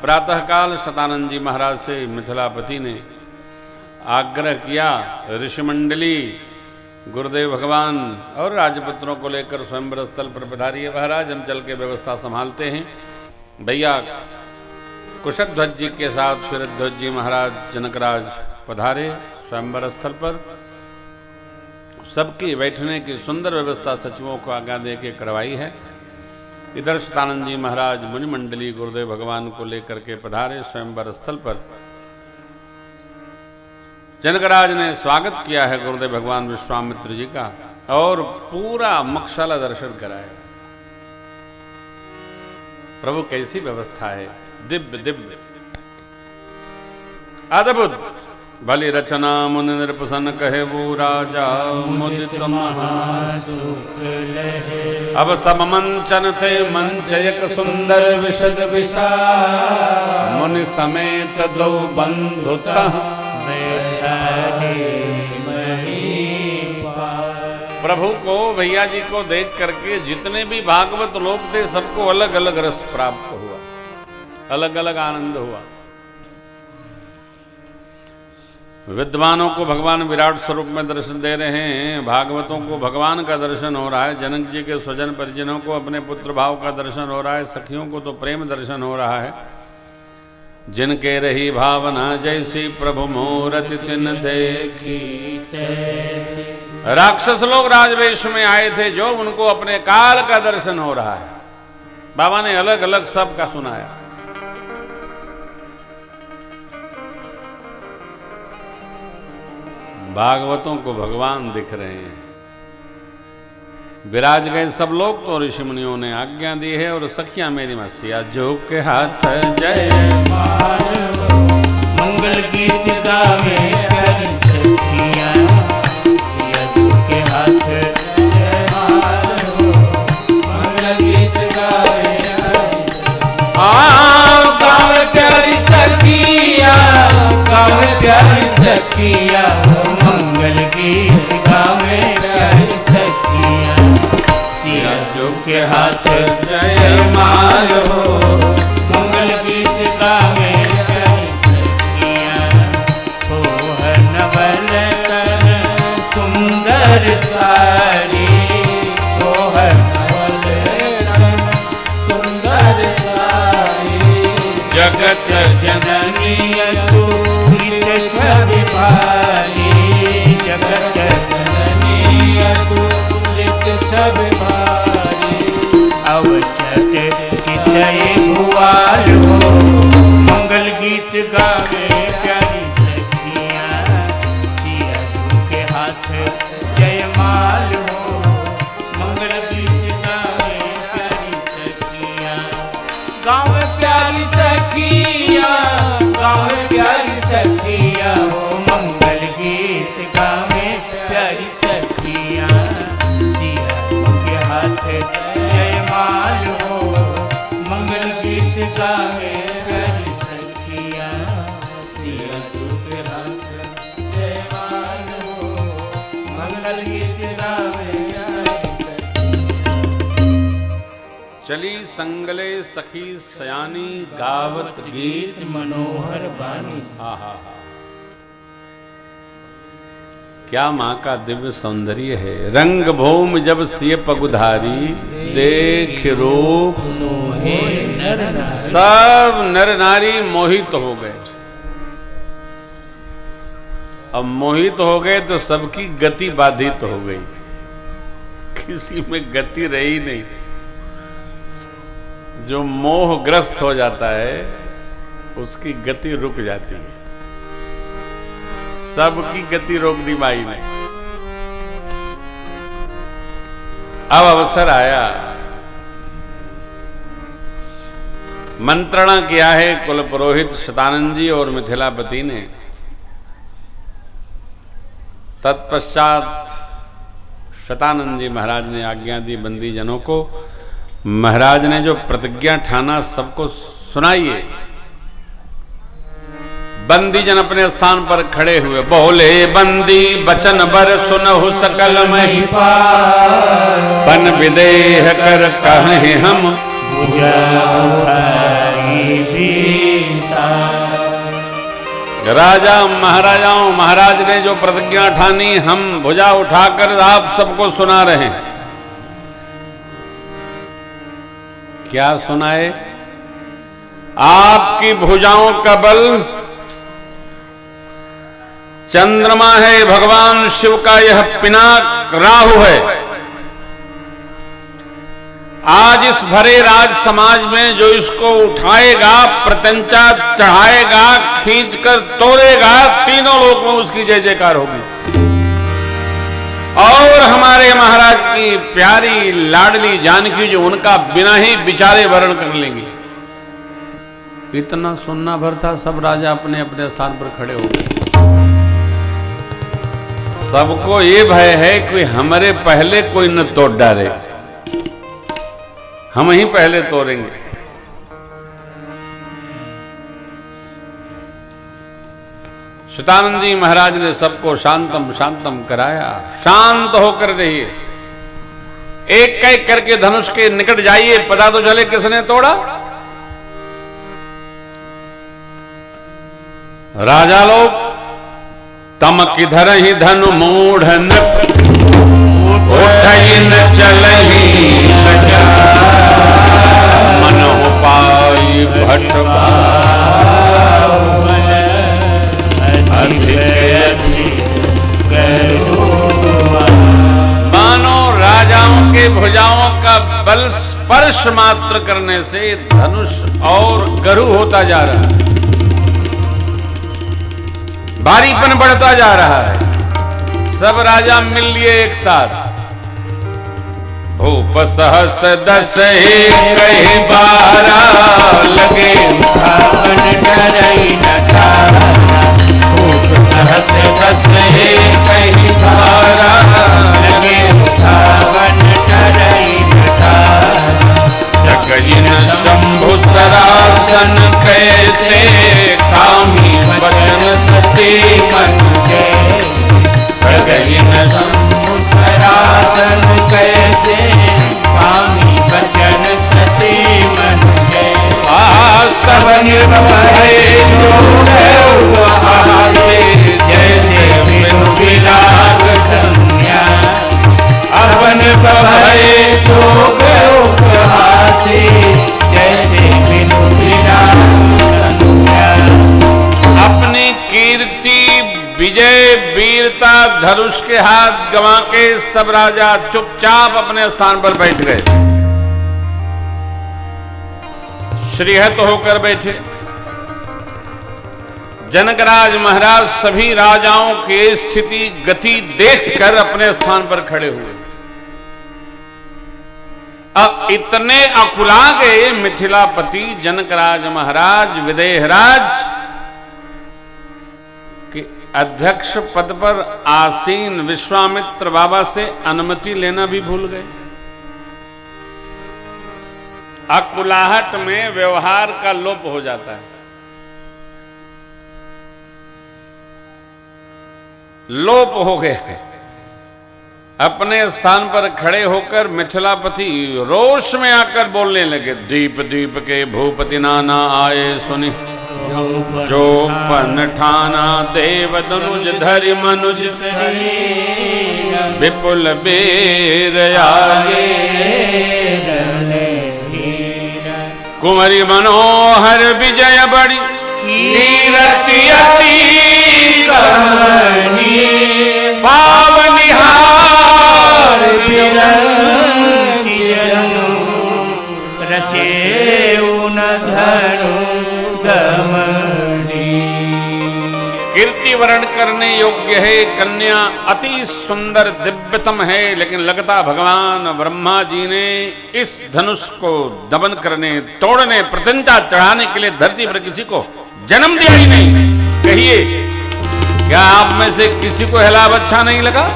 प्रातःकाल शतानंद जी महाराज से मिथिलापति ने आग्रह किया, ऋषिमंडली गुरुदेव भगवान और राजपुत्रों को लेकर स्वयंवर स्थल पर पधारिए महाराज, हम चल के व्यवस्था संभालते हैं। भैया कुशध्वज जी के साथ क्षीरध्वज जी महाराज जनकराज पधारे स्वयंवर स्थल पर। सबकी बैठने की सुंदर व्यवस्था सचिवों को आज्ञा दे के करवाई है। इधर शतानंद जी महाराज मुनिमंडली गुरुदेव भगवान को लेकर के पधारे स्वयंवर स्थल पर। जनकराज ने स्वागत किया है गुरुदेव भगवान विश्वामित्र जी का और पूरा मक्षाला दर्शन कराया। प्रभु कैसी व्यवस्था है, दिव्य दिव्य अद्भुत। भली रचना मुनि नृपसन कहे वो राजा मुदित महासुख लहे। अब सब मंचन थे मंच एक सुंदर विशद विशाल। मुनि समेत दो बंधु तह प्रभु को भैया जी को देख करके जितने भी भागवत लोग थे सबको अलग अलग रस प्राप्त हुआ, अलग अलग आनंद हुआ। विद्वानों को भगवान विराट स्वरूप में दर्शन दे रहे हैं, भागवतों को भगवान का दर्शन हो रहा है, जनक जी के स्वजन परिजनों को अपने पुत्र भाव का दर्शन हो रहा है, सखियों को तो प्रेम दर्शन हो रहा है। जिनके रही भावना जैसी प्रभु मूरति तिन देखी तैसी। राक्षस लोग राजवेश में आए थे जो उनको अपने काल का दर्शन हो रहा है। बाबा ने अलग अलग सबका सुनाया। भागवतों को भगवान दिख रहे हैं। विराज गए सब लोग तो ऋषि मुनियों ने आज्ञा दी है और सखियां मेरी मसिया जो के हाथ जय मंगल गीत गावे प्यारी सखियां, सिया जो के हाथ जय मंगल गीत गावे गावे प्यारी सखियां, गावे प्यारी सखियां, मंगल गीत गावे प्यारी सखियां, सिया जो के हाथ जय मारो मंगल गीत गावे प्यारी सखियां। सोहन बल कर सुंदर सारी, सोहन बल कर सुंदर सारी, जगत जननी तू नित छवि भारी, जगत जननी तू नित छवि भारी। अवचट चितय भुआलो मंगल गीत गावे प्यारी सखियां, सिया के हाथ जय माल हो मंगल गीत गावे प्यारी सखियां। गावे प्यारी सखियां, गावे प्यारी सखियां हो मंगल गीत गावे प्यारी सखियां, सिया के हाथ जय माल हो मंगल गीत गावे प्यारी सखियां, सिया के हाथ जय माल हो मंगल गीत गावे प्यारी सखियां। चली संगले सखी सयानी गावत गीत मनोहर बानी। हा हा हा, क्या माँ का दिव्य सौंदर्य है। रंग भूम जब सिय पगुधारी, देख रूप सोहे नर नारी। सब नर नारी मोहित हो गए। अब मोहित हो गए तो सबकी गति बाधित हो गई, किसी में गति रही नहीं। जो मोहग्रस्त हो जाता है उसकी गति रुक जाती है। सबकी गति रोक दी माई ने। अब अवसर आया, मंत्रणा किया है कुल पुरोहित शतानंद जी और मिथिलापति ने। तत्पश्चात शतानंद जी महाराज ने आज्ञा दी बंदी जनों को। महाराज ने जो प्रतिज्ञा ठाना सबको सुनाइए। बंदी जन अपने स्थान पर खड़े हुए। बोले बंदी बचन बर सुनहु सकल महिपाल, बन विदेह कर कहें हम बुझा उठाई भी राजा महाराजाओं महाराज ने जो प्रतिज्ञा ठानी हम भुजा उठाकर आप सबको सुना रहे हैं। क्या सुनाए? आपकी भुजाओं का बल चंद्रमा है, भगवान शिव का यह पिनाक राहु है। आज इस भरे राज समाज में जो इसको उठाएगा, प्रत्यंचा चढ़ाएगा, खींचकर तोड़ेगा, तीनों लोक में उसकी जय जयकार होगी। और हमारे महाराज की प्यारी लाडली जानकी जो उनका बिना ही बिचारे वर्ण कर लेंगी। इतना सुनना भर था, सब राजा अपने अपने स्थान पर खड़े हो गए। सबको ये भय है कि हमारे पहले कोई न तोड़ डाले, हम ही पहले तोड़ेंगे। शतानंद जी महाराज ने सबको शांतम शांतम कराया। शांत होकर रहिए, एक एक करके धनुष के निकट जाइए, पता तो चले किसने तोड़ा। राजा लोग तम किधर ही धनु मूढ़ उठई न चलही मन उपाय भट मानो राजाओं के भुजाओं का बल स्पर्श मात्र करने से धनुष और गरु होता जा रहा है, भारीपन बढ़ता जा रहा है। सब राजा मिल लिए एक साथ। भूप सहस दस कई बारा लगे उठावन डरई न ठारा। भूप सहस दस कई बारा लगे उठावन डरई न ठारा। जगइन शंभु सरासन कैसे कामी वचन सती मन जय। जगइन शंभु सरासन कैसे कामी वचन सती मन जय। सब निर्भय जो आसे जैसे बिनु विराग संज्ञा। अपन भय जोग उपहासे जैसे बिनु विराग संज्ञा। अपनी कीर्ति विजय वीरता धनुष के हाथ गंवा के सब राजा चुपचाप अपने स्थान पर बैठ गए, श्रीहत होकर बैठे। जनकराज महाराज सभी राजाओं की स्थिति गति देखकर अपने स्थान पर खड़े हुए। अब इतने अकुला गए मिथिलापति जनकराज महाराज विदेहराज कि अध्यक्ष पद पर आसीन विश्वामित्र बाबा से अनुमति लेना भी भूल गए। अकुलाहट में व्यवहार का लोप हो जाता है, लोप हो गया। अपने स्थान पर खड़े होकर मिथिलापति रोष में आकर बोलने लगे। दीप दीप के भूपति नाना आए सुनि जो पन ठाना। देव दनुज धरि मनुज विपुल बेर आगे। कुंवरी मनोहर विजय बड़ी कीरति अति पावनिहार रचे उन धनु दमनी। कीर्ति वर्ण करने योग्य है, कन्या अति सुंदर दिव्यतम है, लेकिन लगता भगवान ब्रह्मा जी ने इस धनुष को दमन करने तोड़ने प्रत्यंचा चढ़ाने के लिए धरती पर किसी को जन्म दिया ही नहीं। कहिए क्या आप में से किसी को हिलाव अच्छा नहीं लगा?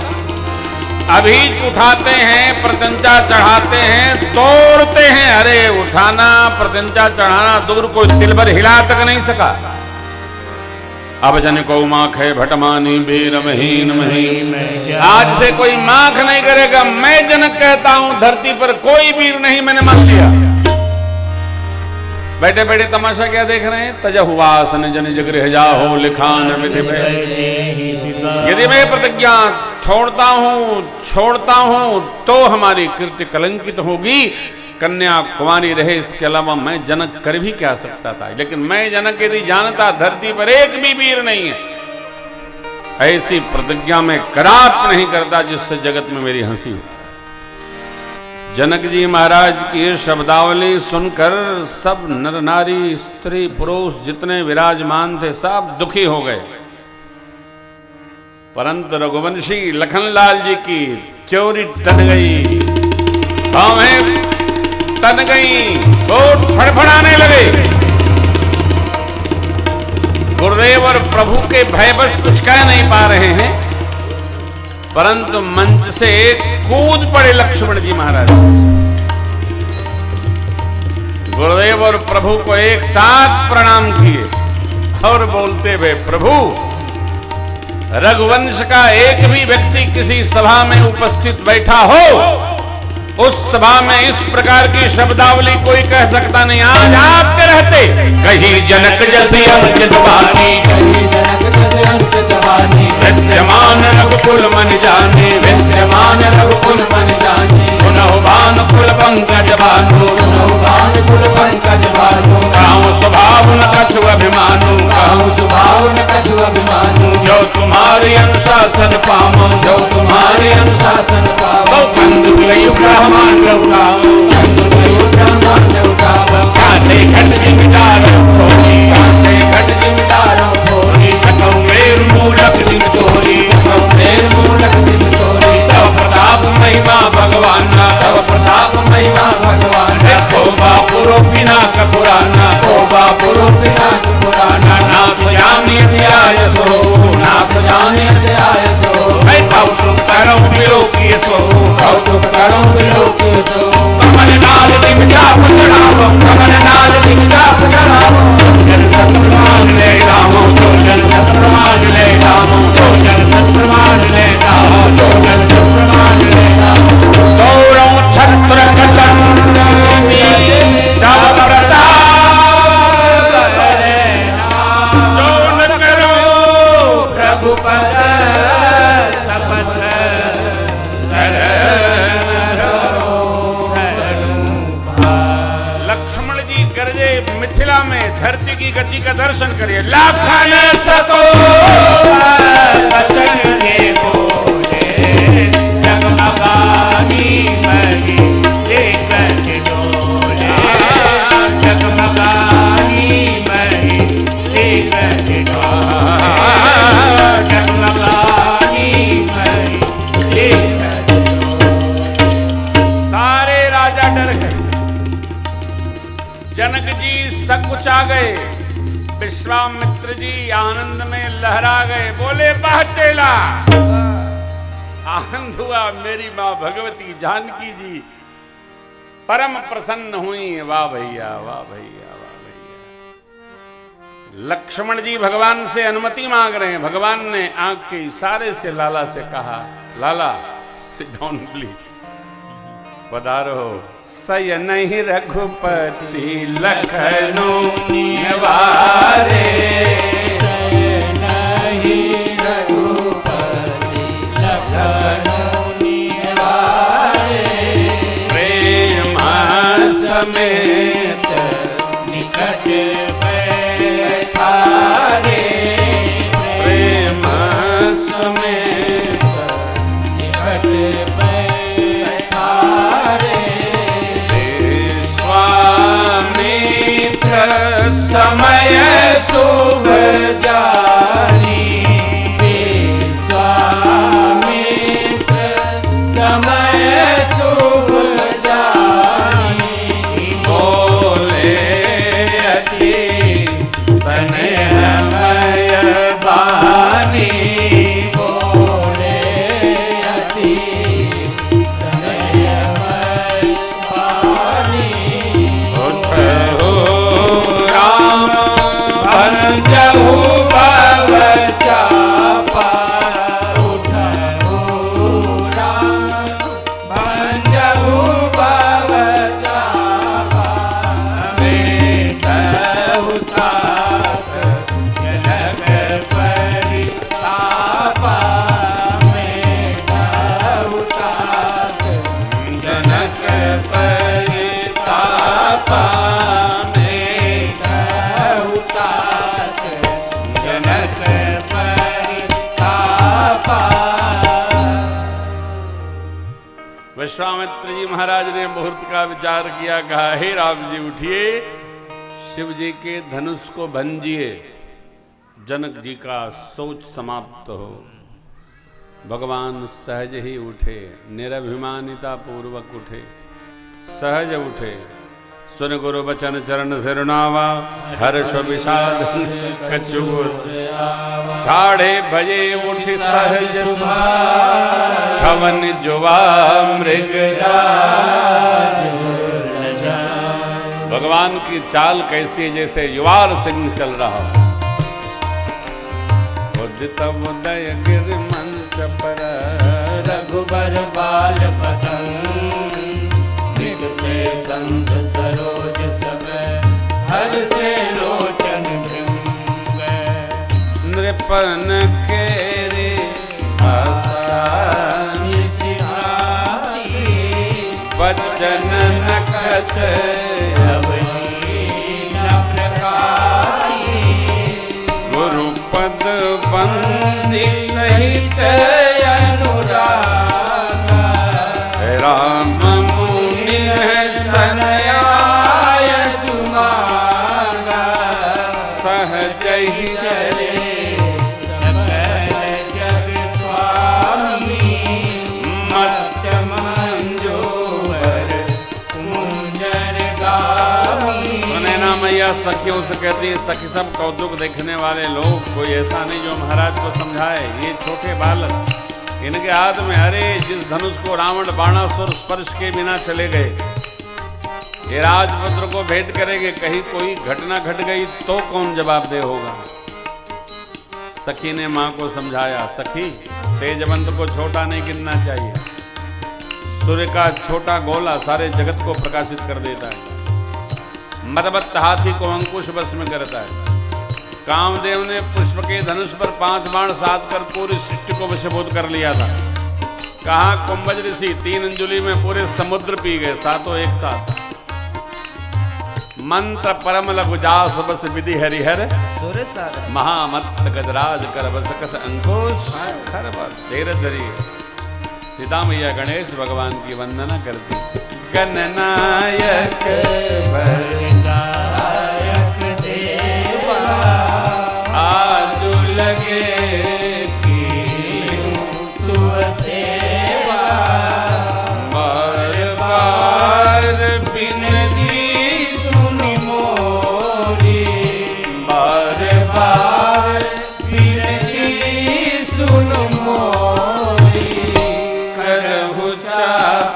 अभी उठाते हैं, प्रत्यंचा चढ़ाते हैं, तोड़ते हैं। अरे उठाना प्रत्यंचा चढ़ाना दूर, कोई तिल भर हिला तक नहीं सका। अब जन को माख है भटमानी वीर महीन महीन। आज से कोई माख नहीं करेगा। मैं जनक कहता हूं धरती पर कोई वीर नहीं, मैंने मान लिया। बैठे बैठे तमाशा क्या देख रहे हैं? तजहुवासन जन जगृह जाहो लिखान विधि में। यदि मैं प्रतिज्ञा छोड़ता हूं तो हमारी कृत्य कलंकित होगी, कन्या कुंवारी रहे, इसके अलावा मैं जनक कर भी क्या सकता था। लेकिन मैं जनक यदि जानता धरती पर एक भी वीर नहीं है, ऐसी प्रतिज्ञा में कदापि नहीं करता जिससे जगत में मेरी हंसी हो। जनक जी महाराज की शब्दावली सुनकर सब नर नारी स्त्री पुरुष जितने विराजमान थे सब दुखी हो गए, परंतु रघुवंशी लखनलाल जी की चोरी तन गई, बाहें तन गई, होठ फड़फड़ाने लगे। गुरुदेव और प्रभु के भयवश कुछ कह नहीं पा रहे हैं, परंतु मंच से कूद पड़े लक्ष्मण जी महाराज। गुरुदेव और प्रभु को एक साथ प्रणाम किए और बोलते हुए, प्रभु रघुवंश का एक भी व्यक्ति किसी सभा में उपस्थित बैठा हो, उस सभा में इस प्रकार की शब्दावली कोई कह सकता नहीं। आज आपके रहते कहीं जनक जैसी अनुचित वाणी, विद्यमान रघुकुल मन जाने, विद्यमान रघुकुल मन जाने, पुनः भान कुल पंकज बानो, काहू स्वभाव न कछु अभिमानु, काहू स्वभाव न कछु अभिमानु, जो तुम्हारे अनुशासन पामो, जो तुम्हारे अनुशासन पामो, बंधु ब्रह्मांड उठाओ, कांटे घट जिमिदारो भोरी, कांटे घट जिमिदारो भोरी, सकौ मेरु मूलक दिन चोरी, सकौ मेरु मूलक दिन चोरी, तव प्रताप महिमा भगवान, तव प्रताप महिमा भगवान, कोबा पुरो बिना कपुराना, कोबा पुरो बिना कपुराना, नाथ जाने से आय सो, नाथ जाने से आय सो, मैं कौतुक करो विलोकी सो, कौतुक करो विलोकी सो, कमल नाल दिन जाप चढ़ावो, कमल नाल दिन जाप चढ़ावो, जन सत प्रमाण ले रामो, जो जन सत प्रमाण ले रामो, जो जन सत प्रमाण ले रामो, जो जन सत प्रमाण ले रामो, गौरव छत्र कटनी तव प्रताप है, जो न करो प्रभु पद शपथ मिथिला में धरती की गति का दर्शन करिए। लाखन सको वचन के बोले, जगमगानी मही एक डोले, जगमगानी मही एक डोले, जगमगानी मही एक डोले। सारे राजा डर गए, जनक जी सकुचा गए, विश्वामित्र जी आनंद में लहरा गए, बोले वाह चेला। आनंद हुआ, मेरी मां भगवती जानकी जी परम प्रसन्न हुई। वाह भैया, वाह भैया, वाह भैया। लक्ष्मण जी भगवान से अनुमति मांग रहे हैं। भगवान ने आंख के इशारे से लाला से कहा, लाला सिट डाउन प्लीज, पधारो। सयन ही रघुपति लखनऊ निवारे, सयन ही रघुपति लखनऊ निवारे, प्रेम समेत निकट बैठारे, प्रेम समेत निकट समय शुभ जानी, विश्वामित्र समय शुभ जानी, बोले अति स्नेहमय वाणी, बोले अति स्नेहमय वाणी, भंजहु विश्वामित्र जी महाराज ने मुहूर्त का विचार किया, कहा हे राम जी उठिए, शिव जी के धनुष को भंजिए, जनक जी का सोच समाप्त हो। भगवान सहज ही उठे, निरभिमानिता पूर्वक उठे, सहज उठे। सुन गुरु बचन चरण सिरुनावा, हर्ष विषाद कछुर ठाढ़े भजे उठ सहज खवन जुवा मृग। भगवान की चाल कैसी है, जैसे युवाल सिंह चल रहा हो। तब उदय गिर मंच पर रघुबर बाल पतंग, मृग से संत सरोज सब, हर से लोचन भृंग। नृपन केरे आसानी सिहासी, वचन नखत गुरुपद बंदी सहित अनुराग। राम मुनि सनयाय सुमागा, सहज ही चले सकल जग स्वामी। मत मंजोवर कुंजर गामी। सुनैना मैया सखियों से कहती है, सखी सब कौतुक देखने वाले लोग, कोई ऐसा नहीं जो महाराज को समझाए। ये छोटे बालक, इनके हाथ में अरे जिस धनुष को रावण बाणासुर स्पर्श के बिना चले गए, ये राजपुत्र को भेंट करेंगे, कहीं कोई घटना घट गई तो कौन जवाबदेह होगा। सखी ने मां को समझाया, सखी तेजवंत को छोटा नहीं गिनना चाहिए। सूर्य का छोटा गोला सारे जगत को प्रकाशित कर देता है। मदबत्त हाथी को अंकुश वश में करता है। कामदेव ने पुष्प के धनुष पर 5 बाण साध कर पूरी सृष्टि को वशीभूत कर लिया था। कहा कुंभज ऋषि 3 अंजुलि में पूरे समुद्र पी गए, सातों एक साथ। मंत्र परम लघु जास बस विधि हरिहर, महामत्त गजराज कर बस कस अंकुश खर बस तेर धरी। सीता मैया गणेश भगवान की वंदना करती। गणनायक वरदायक देवा, आज लगे कीन्हू तुअ सेवा। बार बार बिनती सुनि मोरी, बार बार बिनती सुन मोरी। करहु चाप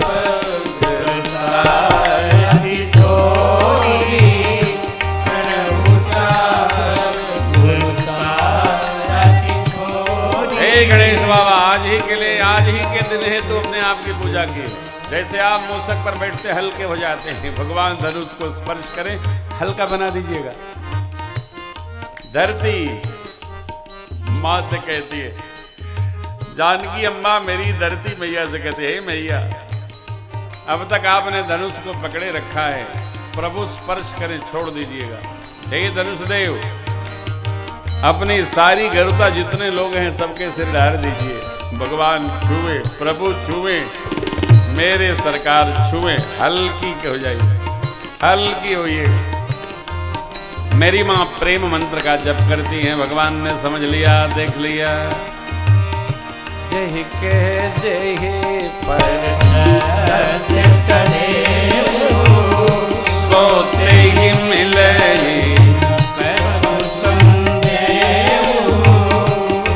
गणेश बाबा, आज ही के लिए, आज ही के दिन है तो अपने आप की पूजा की। जैसे आप मूसक पर बैठते हल्के हो जाते हैं, भगवान धनुष को स्पर्श करें, हल्का बना दीजिएगा। धरती माँ से कहती है, जानकी अम्मा मेरी धरती मैया से कहती है, मैया अब तक आपने धनुष को पकड़े रखा है, प्रभु स्पर्श करें, छोड़ दीजिएगा। हे धनुष देव, अपनी सारी गरुता जितने लोग हैं सबके सिर ढार दीजिए। भगवान छुए, प्रभु छुए, मेरे सरकार छुए, हल्की हो जाइए, हल्की होइए। मेरी माँ प्रेम मंत्र का जप करती हैं, भगवान ने समझ लिया, देख लिया। जय के जय पर सत्य सदैव सोते ही मिले,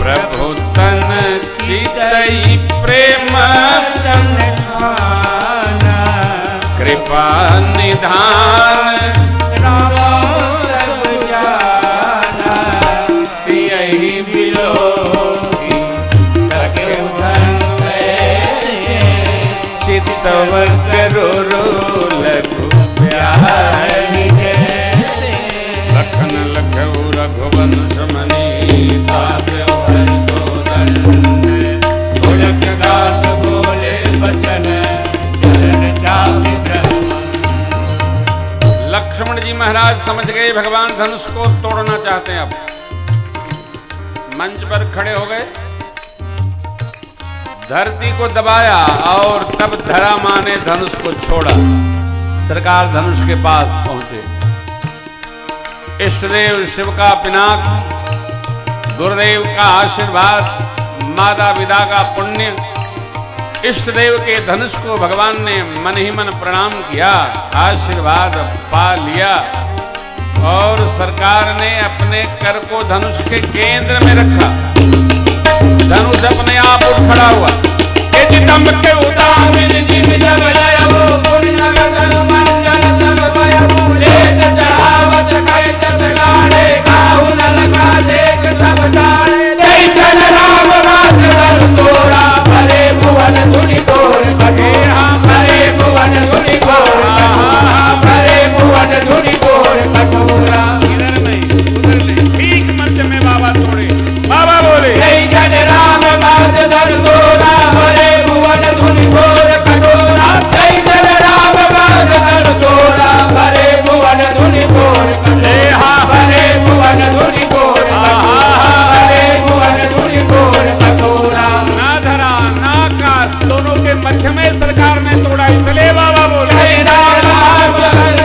प्रभु तन चितई प्रेम तन खाना। कृपा निधान राम सब जाना। सियहि बिलोकी तके धन कैसे। चित्तव करो लघु प्यारी जैसे। लखन लखऊ रघुवंश मनी, बोले बचन चरण चापि ब्रह्म। लक्ष्मण जी महाराज समझ गए भगवान धनुष को तोड़ना चाहते हैं। अब मंच पर खड़े हो गए, धरती को दबाया और तब धरा मां ने धनुष को छोड़ा। सरकार धनुष के पास पहुंचे। इष्टदेव शिव का पिनाक, गुरुदेव का आशीर्वाद, माता पिता का पुण्य, इष्टदेव के धनुष को भगवान ने मन ही मन प्रणाम किया, आशीर्वाद पा लिया और सरकार ने अपने कर को धनुष के केंद्र में रखा। धनुष अपने आप उठ खड़ा हुआ। के उदामिन जिम जब लयवो पुण्यगन मंगल सब भयवो लेत चढ़ावत कैचत गाड़े गाहु न लगा देख सब डाले जय जन राम बात कर तोरा भरे भुवन धुनि तोर कटोरा भरे भुवन धुनि तोर कटोरा भरे भुवन धुनि तोर कटोरा। इधर नहीं उधर नहीं, ठीक मंच में बाबा तोड़े। बाबा बोले जय जन राम बात कर तोरा भरे भुवन धुनि तोर कटोरा जय जन राम बात कर तोरा भरे भुवन धुनि तोर कटोरा भरे भुवन धुनि तोर भरे भुवन धुनि तोर कटोरा। ना धरा ना काश दोनों के मध्य में सरकार ने तोड़ा, इसलिए बाबा बोले जय राम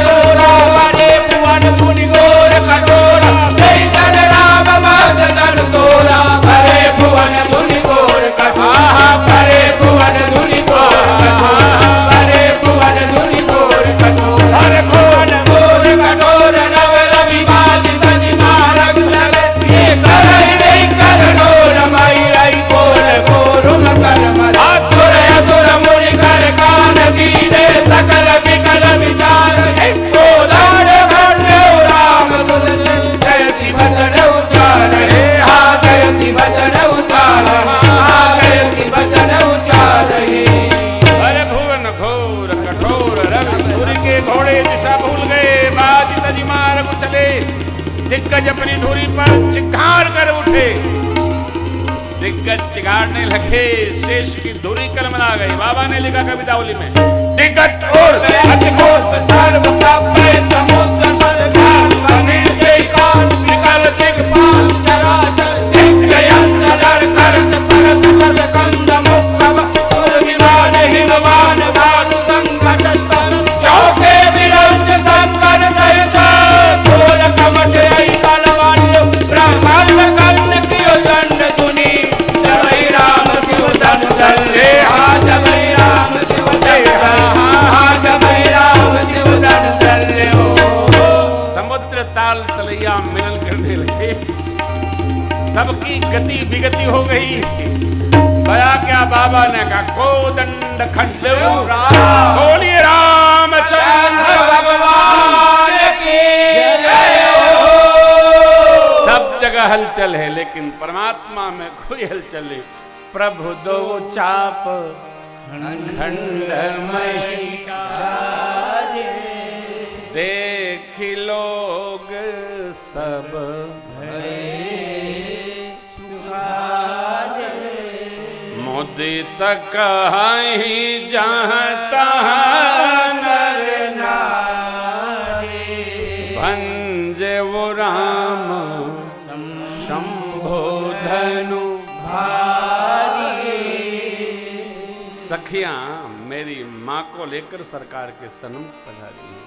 तोरा भरे भुवन धुनि तोर कटोरा जय जन राम बात कर तोरा भरे भुवन धुनि तोर कटोरा भरे भुवन धुनि तोर कटोरा भरे भुवन धुनि तोर कटोरा भरे भुवन तोर कटोरा नव रवि बाज तनि मारग लगे ये करई नहीं करनो रमाई आई कोल कोरुम कर मर असुर असुर मुनि कर कान दीने सकल विकल विचार एको दान भंडो राम तुलसी जयति वचन उचार हे हा जयति वचन उचार हा जयति वचन उचार हे। अरे भुवन घोर कठोर रवि सूर्य के घोड़े दिशा भूल गए, बाज तजी मार्ग चले, दिग्गज अपनी धुरी पर चिघाड़ कर उठे। दिग्गज चिघाड़ने लगे, शेष की धुरी कलमला गई। बाबा ने लिखा कवितावली में दिग्गज और अतिघोर सर्व काव्य समुद्र सरकार बने जय कान विकल दिग्पाल चराचर दिग्गयंतर करत परत कर कंद मुक्तव उर्विमान हिमवान भानु संकट चौके विरंच संकर सहसा घोर कमट आई कलवान्य ब्रह्मांड कर्ण कियो दंड दुनि जय राम शिव धन दल्ले हा जय राम शिव जय हा जय राम शिव धन दल्ले हो। समुद्र ताल तलैया मिलन करने लगे, सबकी गति विगति हो गई। बया क्या बाबा ने कहा कोदंड खंड बोलिए रामचंद्र भगवान की जय हो। सब जगह हलचल है लेकिन परमात्मा में कोई हलचल नहीं। प्रभु दो चाप खंडमय देख लोग सब मुदित कहीं जहाँ तहाँ नर नारी भंजे वो राम शंभो धनु भारी। सखियां मेरी माँ को लेकर सरकार के सन्मुख पधारी हैं।